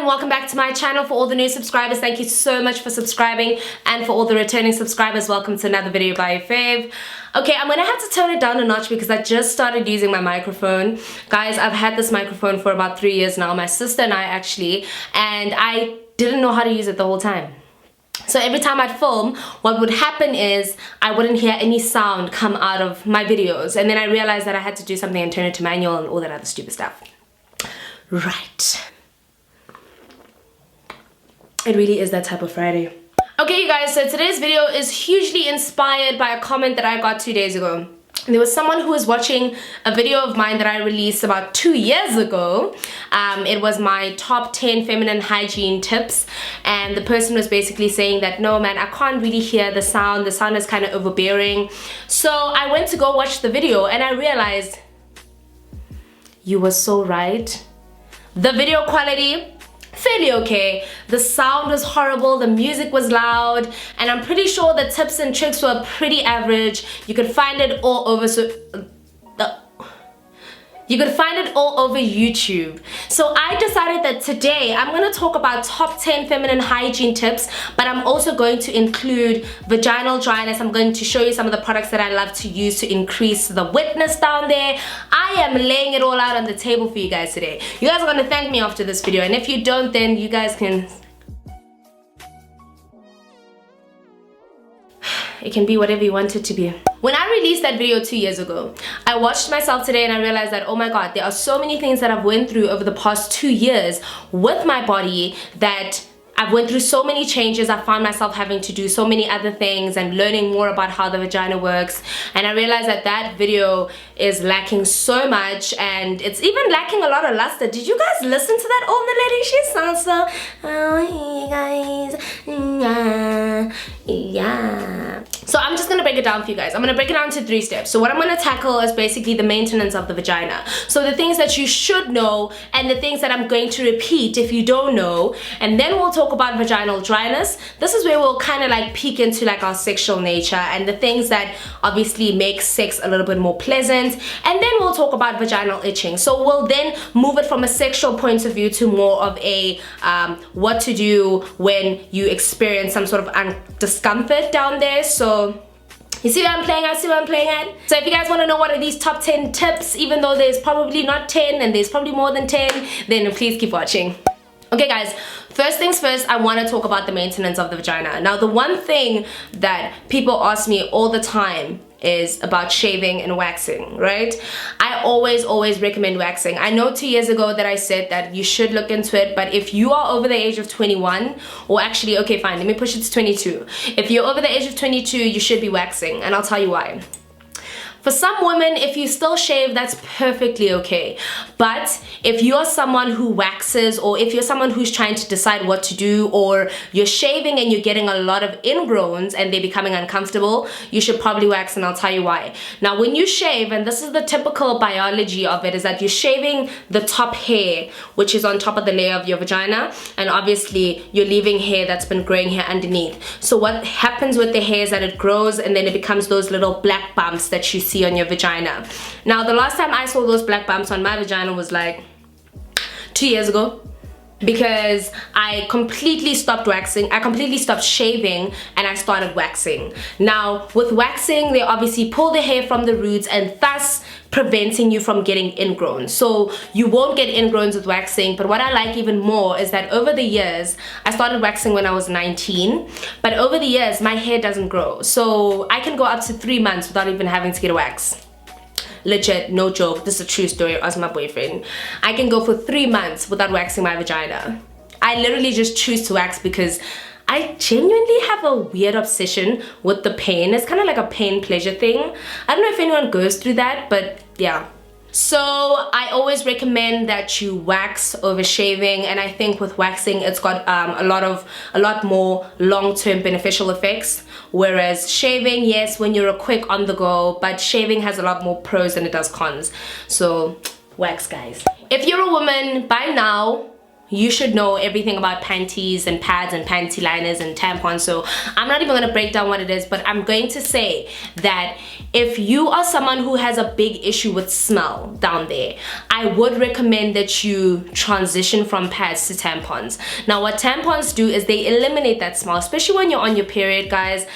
and welcome back to my channel. For all the new subscribers, thank you so much for subscribing, and for all the returning subscribers, welcome to another video by your fave. Okay, I'm gonna have to tone it down a notch because I just started using my microphone. Guys, I've had this microphone for about 3 years now, my sister and I actually, and I didn't know how to use it the whole time. So every time I'd film, what would happen is I wouldn't hear any sound come out of my videos, and then I realized that I had to do something and turn it to manual and all that other stupid stuff. Right. It really is that type of Friday. Okay, you guys, so today's video is hugely inspired by a comment that I got 2 days ago. There was someone who was watching a video of mine that I released about 2 years ago. It was my top 10 feminine hygiene tips, and the person was basically saying that, no man, I can't really hear the sound is kind of overbearing. So I went to go watch the video and I realized you were so right. The video quality, fairly okay. The sound was horrible, the music was loud, and I'm pretty sure the tips and tricks were pretty average. You could find it all over YouTube. So I decided that today I'm gonna talk about top 10 feminine hygiene tips, but I'm also going to include vaginal dryness. I'm going to show you some of the products that I love to use to increase the wetness down there. I am laying it all out on the table for you guys today. You guys are gonna thank me after this video, and if you don't, then you guys can... It can be whatever you want it to be. When I released that video 2 years ago, I watched myself today and I realized that, oh my god, there are so many things that I've went through over the past 2 years with my body, that I've went through so many changes. I found myself having to do so many other things and learning more about how the vagina works, and I realized that that video is lacking so much, and it's even lacking a lot of luster. Did you guys listen to that old lady? She sounds so, oh hey guys, yeah. So I'm just gonna break it down for you guys. I'm gonna break it down into 3 steps. So what I'm gonna tackle is basically the maintenance of the vagina. So the things that you should know and the things that I'm going to repeat if you don't know, and then we'll talk about vaginal dryness. This is where we'll kind of like peek into like our sexual nature and the things that obviously make sex a little bit more pleasant, and then we'll talk about vaginal itching. So we'll then move it from a sexual point of view to more of a what to do when you experience some sort of discomfort down there. So you see where I'm playing at? See where I'm playing at? So if you guys want to know what are these top 10 tips, even though there's probably not 10 and there's probably more than 10, then please keep watching. Okay guys, first things first, I want to talk about the maintenance of the vagina. Now the one thing that people ask me all the time is about shaving and waxing, right? I always recommend waxing. I know 2 years ago that I said that you should look into it, but if you are over the age of 21, or actually, okay fine, let me push it to 22. If you're over the age of 22, you should be waxing, and I'll tell you why. For some women, if you still shave, that's perfectly okay. But if you're someone who waxes, or if you're someone who's trying to decide what to do, or you're shaving and you're getting a lot of ingrowns and they're becoming uncomfortable, you should probably wax, and I'll tell you why. Now when you shave, and this is the typical biology of it, is that you're shaving the top hair, which is on top of the layer of your vagina, and obviously you're leaving hair that's been growing here underneath. So what happens with the hair is that it grows, and then it becomes those little black bumps that you see on your vagina. Now the last time I saw those black bumps on my vagina was like 2 years ago, because I completely stopped waxing. I completely stopped shaving and I started waxing. Now with waxing, they obviously pull the hair from the roots and thus preventing you from getting ingrown. So you won't get ingrowns with waxing, but what I like even more is that over the years, I started waxing when I was 19, but over the years my hair doesn't grow. So I can go up to 3 months without even having to get a wax. Legit, no joke, this is a true story. Ask my boyfriend. I can go for 3 months without waxing my vagina. I literally just choose to wax because I genuinely have a weird obsession with the pain. It's kind of like a pain pleasure thing. I don't know if anyone goes through that, but yeah. So I always recommend that you wax over shaving, and I think with waxing it's got a lot more long-term beneficial effects, whereas shaving, yes, when you're a quick on the go, but shaving has a lot more pros than it does cons. So wax, guys. If you're a woman, by now you should know everything about panties and pads and panty liners and tampons, so I'm not even going to break down what it is, but I'm going to say that if you are someone who has a big issue with smell down there, I would recommend that you transition from pads to tampons. Now what tampons do is they eliminate that smell, especially when you're on your period, guys.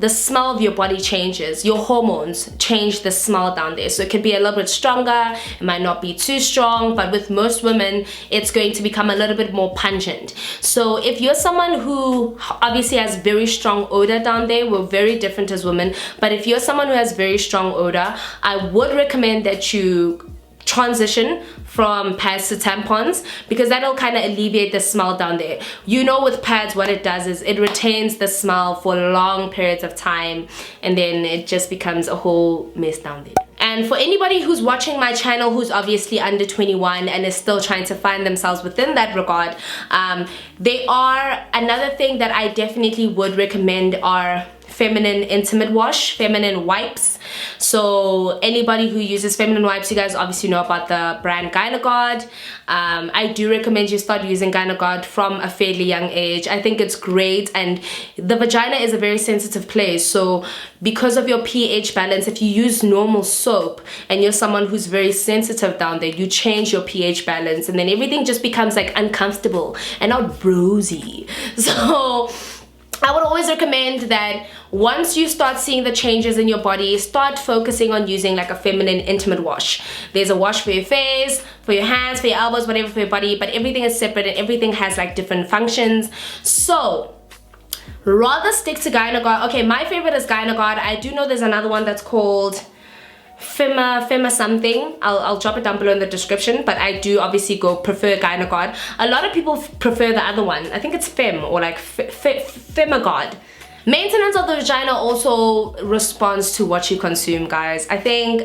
The smell of your body changes. Your hormones change the smell down there, so it could be a little bit stronger, it might not be too strong, but with most women it's going to become a little bit more pungent. So if you're someone who obviously has very strong odor down there, we're very different as women, but if you're someone who has very strong odor, I would recommend that you transition from pads to tampons, because that'll kind of alleviate the smell down there. You know, with pads what it does is it retains the smell for long periods of time, and then it just becomes a whole mess down there. And for anybody who's watching my channel who's obviously under 21 and is still trying to find themselves within that regard, they are another thing that I definitely would recommend are feminine intimate wash, feminine wipes. So anybody who uses feminine wipes, you guys obviously know about the brand Gynagod. I do recommend you start using Gynagod from a fairly young age. I think it's great, and the vagina is a very sensitive place, so because of your pH balance, if you use normal soap and you're someone who's very sensitive down there, you change your pH balance and then everything just becomes like uncomfortable and not rosy. So I would always recommend that once you start seeing the changes in your body, start focusing on using like a feminine intimate wash. There's a wash for your face, for your hands, for your elbows, whatever for your body, but everything is separate and everything has like different functions. So rather stick to Gynagod. Okay, my favorite is Gynagod. I do know there's another one that's called Fema something. I'll drop it down below in the description, but I do obviously prefer Gynagod. A lot of people prefer the other one. I think it's Fem or like Femagod. Maintenance of the vagina also responds to what you consume, guys. I think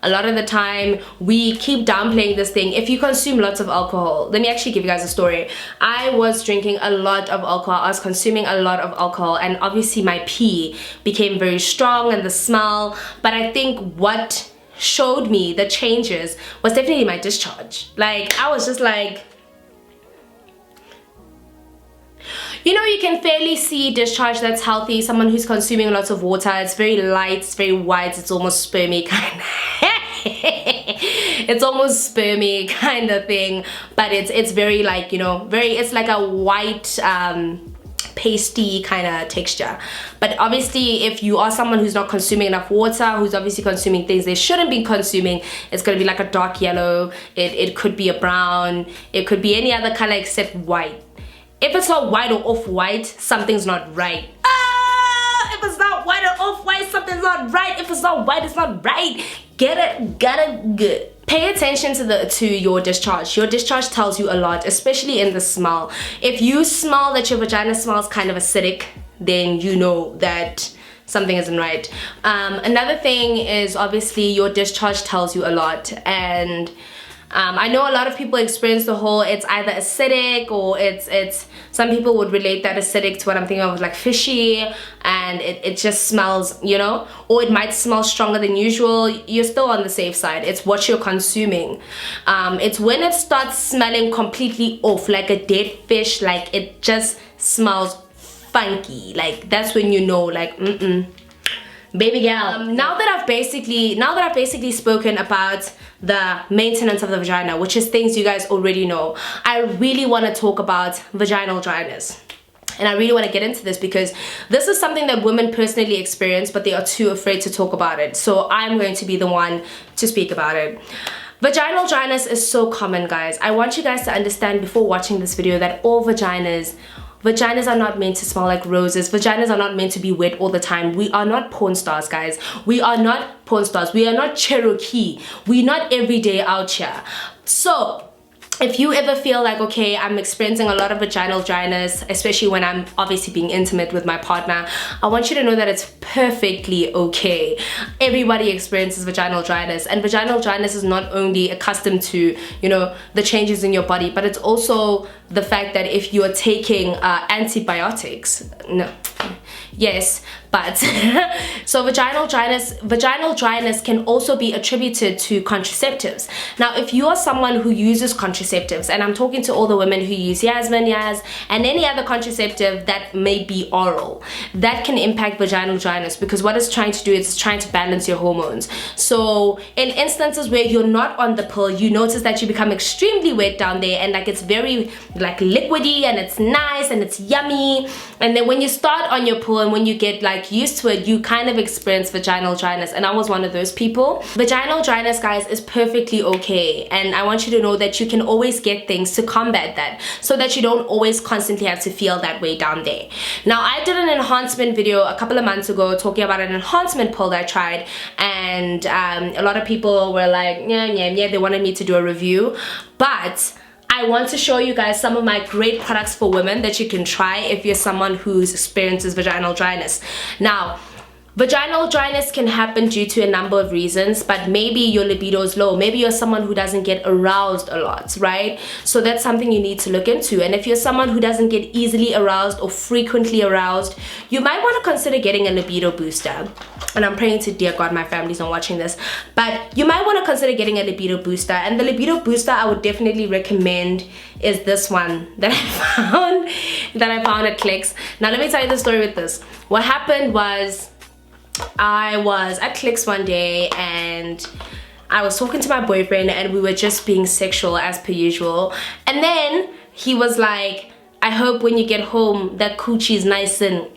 a lot of the time we keep downplaying this thing. If you consume lots of alcohol, let me actually give you guys a story. I was drinking a lot of alcohol, I was consuming a lot of alcohol, and obviously my pee became very strong and the smell, but I think what showed me the changes was definitely my discharge. Like, I was just like, you know, you can fairly see discharge that's healthy, someone who's consuming lots of water. It's very light, it's very white, it's almost spermy kind of it's almost spermy kind of thing, but it's very like, you know, it's like a white pasty kind of texture. But obviously if you are someone who's not consuming enough water, who's obviously consuming things they shouldn't be consuming, it's going to be like a dark yellow, it could be a brown, it could be any other color except white. If it's not white or off-white, something's not right. If it's not white or off-white, something's not right. If it's not white, it's not right. Get it good. Pay attention to your discharge. Your discharge tells you a lot, especially in the smell. If you smell that your vagina smells kind of acidic, then you know that something isn't right. Another thing is obviously your discharge tells you a lot, and I know a lot of people experience the whole, it's either acidic or it's some people would relate that acidic to what I'm thinking of, like fishy, and it just smells, you know, or it might smell stronger than usual. You're still on the safe side. It's what you're consuming. It's when it starts smelling completely off, like a dead fish, like it just smells funky, like that's when you know, like baby girl. Now that I've basically spoken about the maintenance of the vagina, which is things you guys already know, I really want to talk about vaginal dryness. And I really want to get into this because this is something that women personally experience, but they are too afraid to talk about it. So I'm going to be the one to speak about it. Vaginal dryness is so common, guys. I want you guys to understand before watching this video that all vaginas are not meant to smell like roses. Vaginas are not meant to be wet all the time. We are not porn stars, guys. We are not porn stars. We are not Cherokee. We're not every day out here. So if you ever feel like, okay, I'm experiencing a lot of vaginal dryness, especially when I'm obviously being intimate with my partner, I want you to know that it's perfectly okay. Everybody experiences vaginal dryness, and vaginal dryness is not only accustomed to, you know, the changes in your body, but it's also the fact that if you're taking antibiotics, no, Yes, but so vaginal dryness can also be attributed to contraceptives. Now, if you are someone who uses contraceptives, and I'm talking to all the women who use Yasmin, Yaz, and any other contraceptive that may be oral, that can impact vaginal dryness, because what it's trying to do is it's trying to balance your hormones. So in instances where you're not on the pill, you notice that you become extremely wet down there, and like it's very like liquidy, and it's nice and it's yummy. And then when you start on your pill and when you get like used to it, you kind of experience vaginal dryness, and I was one of those people. Vaginal dryness, guys, is perfectly okay, and I want you to know that you can always get things to combat that, so that you don't always constantly have to feel that way down there. Now, I did an enhancement video a couple of months ago talking about an enhancement pill that I tried, and a lot of people were like, yeah, they wanted me to do a review, but I want to show you guys some of my great products for women that you can try if you're someone who experiences vaginal dryness. Now, vaginal dryness can happen due to a number of reasons, but maybe your libido is low. Maybe you're someone who doesn't get aroused a lot, right? So that's something you need to look into. And if you're someone who doesn't get easily aroused or frequently aroused, you might want to consider getting a libido booster. And I'm praying to dear God my family's not watching this, but you might want to consider getting a libido booster. And the libido booster I would definitely recommend is this one that I found at Clicks. Now let me tell you the story with this. What happened was, I was at Clicks one day and I was talking to my boyfriend, and we were just being sexual as per usual, and then he was like, I hope when you get home that coochie is nice and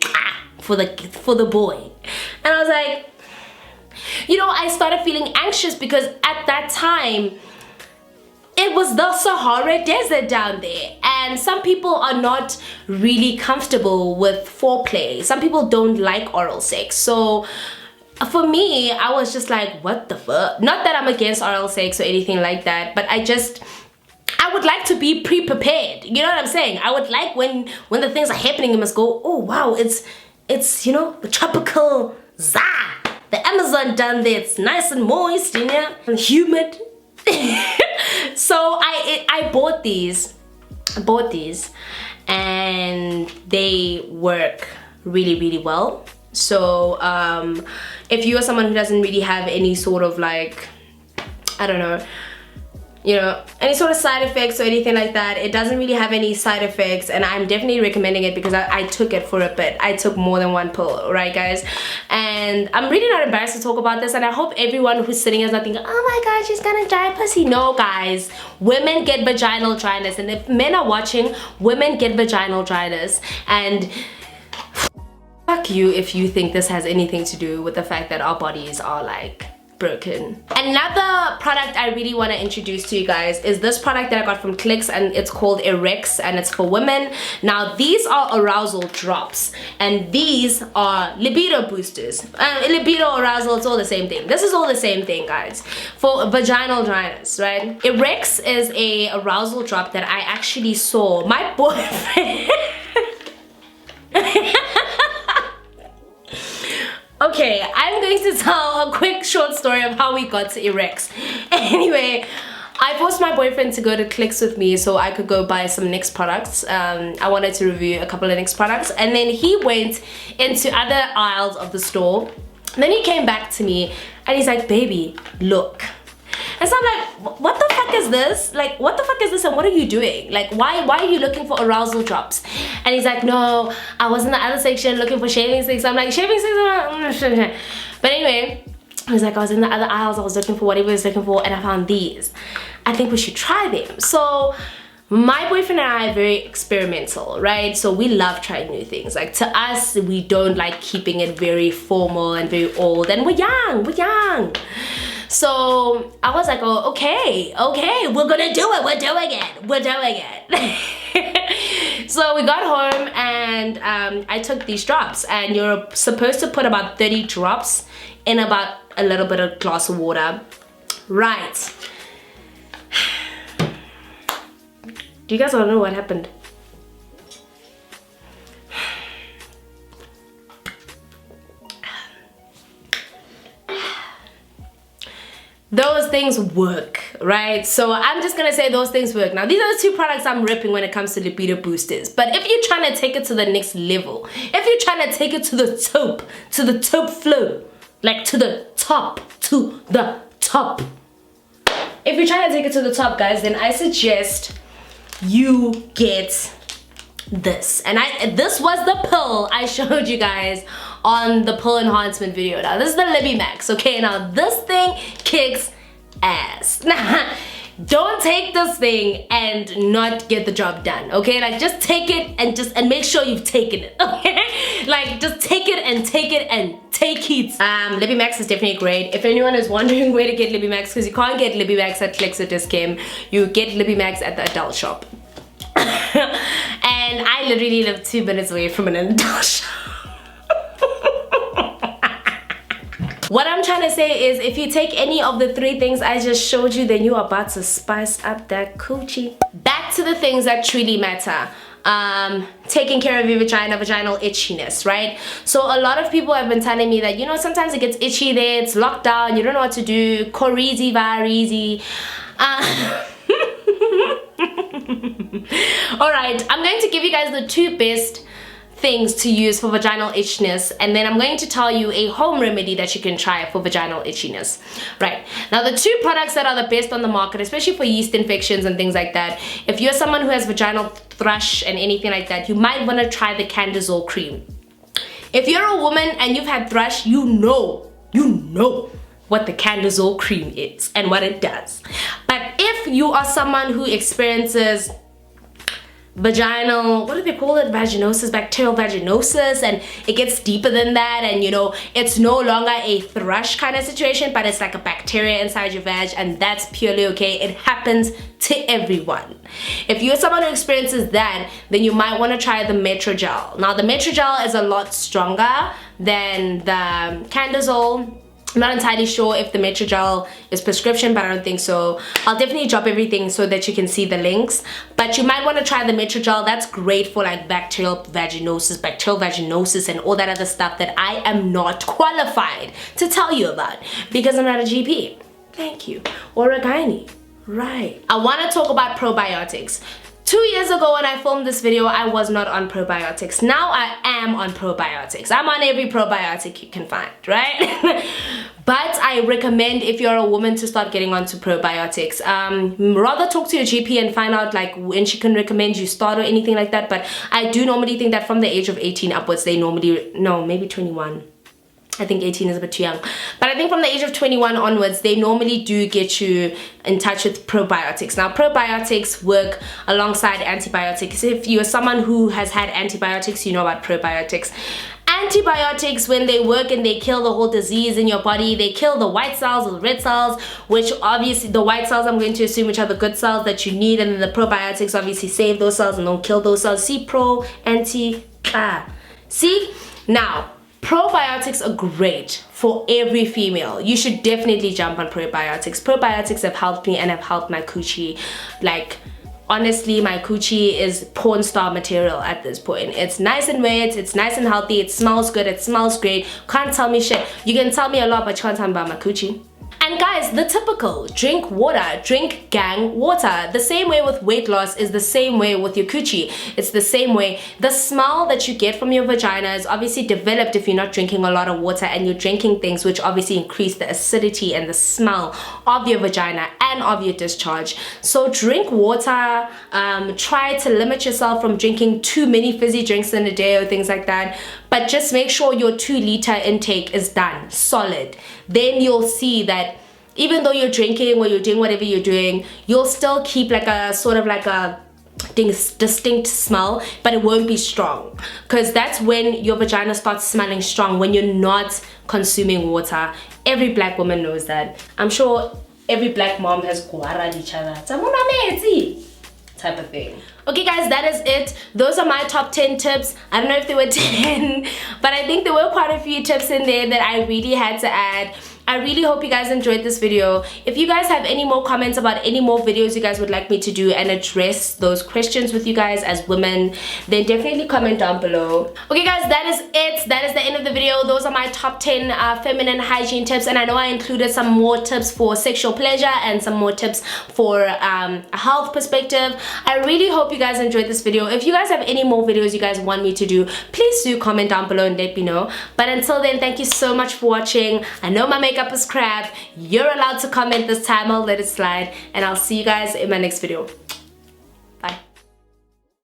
for the boy. And I was like, you know, I started feeling anxious because at that time it was the Sahara Desert down there, and some people are not really comfortable with foreplay. Some people don't like oral sex. So for me, I was just like, what the fuck? Not that I'm against oral sex or anything like that, but I would like to be pre-prepared. You know what I'm saying? I would like when the things are happening, you must go, oh wow, it's you know, the tropical the Amazon down there, it's nice and moist, you know, and humid. So I bought these, and they work really well. So if you are someone who doesn't really have any sort of like, I don't know, you know, any sort of side effects or anything like that, it doesn't really have any side effects, and I'm definitely recommending it because I took it for a bit. I took more than one pill, right guys? And I'm really not embarrassed to talk about this, and I hope everyone who's sitting is not thinking, oh my god, she's gonna dry pussy. No guys, women get vaginal dryness, and if men are watching, women get vaginal dryness, and fuck you if you think this has anything to do with the fact that our bodies are like broken. Another product I really want to introduce to you guys is this product that I got from Clicks, and it's called ENQUIRIES, and it's for women. Now these are arousal drops, and these are libido boosters. Libido, arousal, it's all the same thing. This is all the same thing, guys, for vaginal dryness, right? ENQUIRIES is a arousal drop that I actually saw my boyfriend Okay, I'm going to tell a quick short story of how we got to ENQUIRIES. Anyway, I forced my boyfriend to go to Clicks with me so I could go buy some NYX products. I wanted to review a couple of NYX products, and then he went into other aisles of the store. And then he came back to me and he's like, baby, look. And so I'm like, what the fuck is this? Like, what the fuck is this, and what are you doing? Like, why are you looking for arousal drops? And he's like, no, I was in the other section looking for shaving sticks. I'm like, shaving sticks? But anyway, he was like, I was in the other aisles, I was looking for what he was looking for, and I found these. I think we should try them. So my boyfriend and I are very experimental, right? So we love trying new things. Like, to us, we don't like keeping it very formal and very old, and we're young. So I was like, oh, okay, we're gonna do it, we're doing it. So we got home, and I took these drops, and you're supposed to put about 30 drops in about a little bit of glass of water. Right. Do you guys want to know what happened? Those things work. right? So I'm just gonna say those things work. Now these are the two products I'm ripping when it comes to libido boosters. But if you're trying to take it to the next level, if you're trying to take it to the top flow, like to the top. If you're trying to take it to the top, guys, then I suggest you get this. And this was the pill I showed you guys on the pill enhancement video. Now this is the Libby Max, okay? Now this thing kicks ass. Don't take this thing and not get the job done, okay? Like just take it and make sure you've taken it, okay? Like just take it and take it. Libby Max is definitely great. If anyone is wondering where to get Libby Max, because you can't get Libby Max at Clicks or Discam, you get Libby Max at the adult shop. And I literally live 2 minutes away from an adult shop. What I'm trying to say is, if you take any of the 3 things I just showed you, then you are about to spice up that coochie. Back to the things that truly matter. Taking care of your vaginal itchiness, right? So a lot of people have been telling me that, you know, sometimes it gets itchy there, it's locked down, you don't know what to do, corizi, varizi. Alright, I'm going to give you guys the 2 best things to use for vaginal itchiness, and then I'm going to tell you a home remedy that you can try for vaginal itchiness. Right, now the 2 products that are the best on the market, especially for yeast infections and things like that, if you're someone who has vaginal thrush and anything like that, you might want to try the Candazole cream. If you're a woman and you've had thrush, you know what the Candazole cream is and what it does. But if you are someone who experiences vaginal, what do they call it, vaginosis, bacterial vaginosis, and it gets deeper than that, and you know, it's no longer a thrush kind of situation, but it's like a bacteria inside your vag, and that's purely okay. It happens to everyone. If you're someone who experiences that, then you might want to try the Metrogel. Now the Metrogel is a lot stronger than the Candazole. I'm not entirely sure if the Metrogel is prescription, but I don't think so. I'll definitely drop everything so that you can see the links. But you might want to try the Metrogel. That's great for like bacterial vaginosis, and all that other stuff that I am not qualified to tell you about because I'm not a GP. Thank you. Or a gynae. Right. I want to talk about probiotics. 2 years ago when I filmed this video, I was not on probiotics. Now I am on probiotics. I'm on every probiotic you can find, right? But I recommend, if you're a woman, to start getting onto probiotics. Rather talk to your GP and find out like when she can recommend you start or anything like that. But I do normally think that from the age of 18 upwards, they normally, no, maybe 21. I think 18 is a bit too young, but I think from the age of 21 onwards, they normally do get you in touch with probiotics. Now probiotics work alongside antibiotics. If you're someone who has had antibiotics, you know about probiotics. Antibiotics, when they work and they kill the whole disease in your body, they kill the white cells or the red cells, which obviously the white cells I'm going to assume which are the good cells that you need, and then the probiotics obviously save those cells and don't kill those cells. See, pro, anti, see? Now probiotics are great for every female. You should definitely jump on probiotics. Probiotics have helped me and have helped my coochie. Like, honestly, my coochie is porn star material at this point. It's nice and wet, it's nice and healthy, it smells good, it smells great. Can't tell me shit. You can tell me a lot, but you can't tell me about my coochie. And guys, the typical, drink water, drink gang water. The same way with weight loss is the same way with your coochie. It's the same way. The smell that you get from your vagina is obviously developed if you're not drinking a lot of water and you're drinking things which obviously increase the acidity and the smell of your vagina and of your discharge. So drink water. Try to limit yourself from drinking too many fizzy drinks in a day or things like that. But just make sure your 2-liter intake is done, solid. Then you'll see that even though you're drinking or you're doing whatever you're doing, you'll still keep like a sort of like a distinct smell, but it won't be strong. Because that's when your vagina starts smelling strong, when you're not consuming water. Every black woman knows that. I'm sure every black mom has guarad each other type of thing. Okay guys, that is it. Those are my top 10 tips. I don't know if there were 10, but I think there were quite a few tips in there that I really had to add. I really hope you guys enjoyed this video. If you guys have any more comments about any more videos you guys would like me to do and address those questions with you guys as women, then definitely comment down below. Okay guys, that is it. That is the end of the video. Those are my top 10 feminine hygiene tips, and I know I included some more tips for sexual pleasure and some more tips for a health perspective. I really hope you guys enjoyed this video. If you guys have any more videos you guys want me to do, please do comment down below and let me know. But until then, thank you so much for watching. I know my makeup is crap. You're allowed to comment this time. I'll let it slide, and I'll see you guys in my next video.